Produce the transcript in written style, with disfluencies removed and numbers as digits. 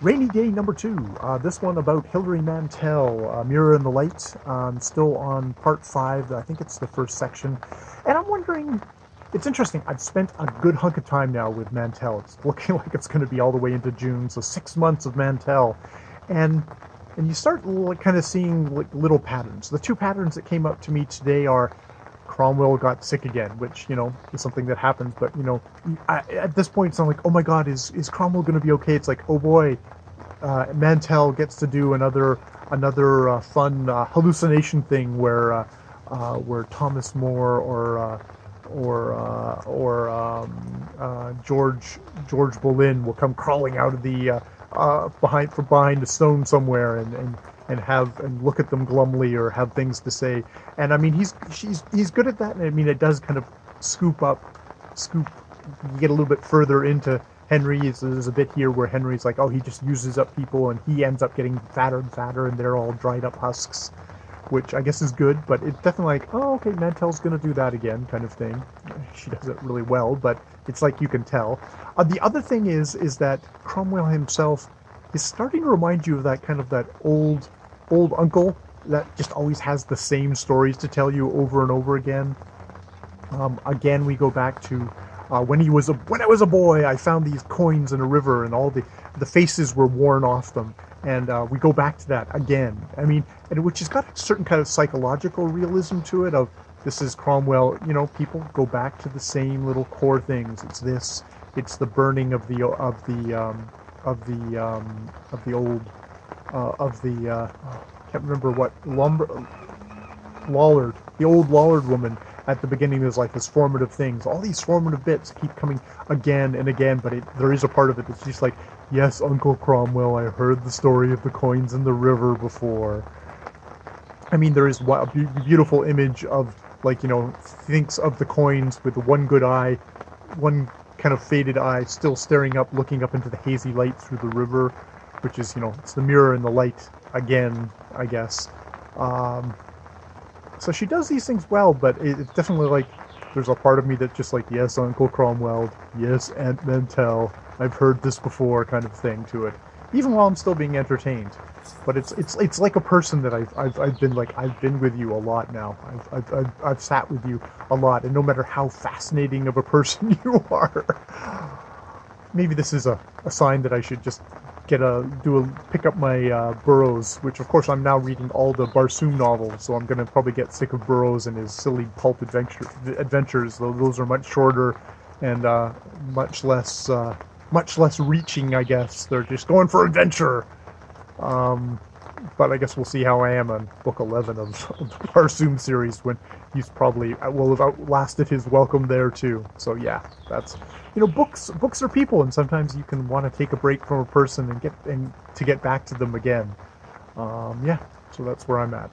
Rainy Day number 2. This one about Hilary Mantel, Mirror in the Light. Still on part 5. I think it's the first section. And I'm wondering, it's interesting. I've spent a good hunk of time now with Mantel. It's looking like it's going to be all the way into June, so 6 months of Mantel. And you start kind of seeing little patterns. The two patterns that came up to me today are Cromwell got sick again, which, is something that happens. But, at this point, it's not like, oh my God, is Cromwell going to be okay? It's like, oh boy, Mantell gets to do another fun hallucination thing where Thomas More or George Boleyn will come crawling out of the behind the stone somewhere and look at them glumly or have things to say. And I mean, he's good at that. And I mean, it does kind of scoop. You get a little bit further into Henry. There's a bit here where Henry's like, oh, he just uses up people, and he ends up getting fatter and fatter, and they're all dried up husks, which I guess is good. But it's definitely like, oh, okay, Mantell's gonna do that again, kind of thing. She does it really well, but it's like you can tell. The other thing is that Cromwell himself is starting to remind you of that old uncle that just always has the same stories to tell you over and over again. Again, we go back to when I was a boy, I found these coins in a river, and all the faces were worn off them. And we go back to that again. I mean, and which has got a certain kind of psychological realism to it. Of this is Cromwell. People go back to the same little core things. It's the burning of the can't remember what Lollard, the old Lollard woman at the beginning of his life, his formative things. All these formative bits keep coming again and again, but there is a part of it that's just like, yes, Uncle Cromwell, I heard the story of the coins in the river before. I mean, there is a beautiful image of, thinks of the coins with one good eye, one kind of faded eye, still staring up, looking up into the hazy light through the river, which is, it's the mirror in the light again, I guess. So she does these things well, but it's definitely there's a part of me that's just like, yes, Uncle Cromwell, yes, Aunt Mantell, I've heard this before, kind of thing to it. Even while I'm still being entertained, but it's like a person that I've been with you a lot now. I've sat with you a lot, and no matter how fascinating of a person you are, maybe this is a sign that I should just pick up my Burroughs, which of course I'm now reading all the Barsoom novels, so I'm gonna probably get sick of Burroughs and his silly pulp adventures. Though those are much shorter and much less reaching, I guess. They're just going for adventure. But I guess we'll see how I am on book 11 of the Barsoom series, when he's probably will have outlasted his welcome there too. So yeah, that's books are people, and sometimes you can want to take a break from a person and get back to them again. Yeah, so that's where I'm at.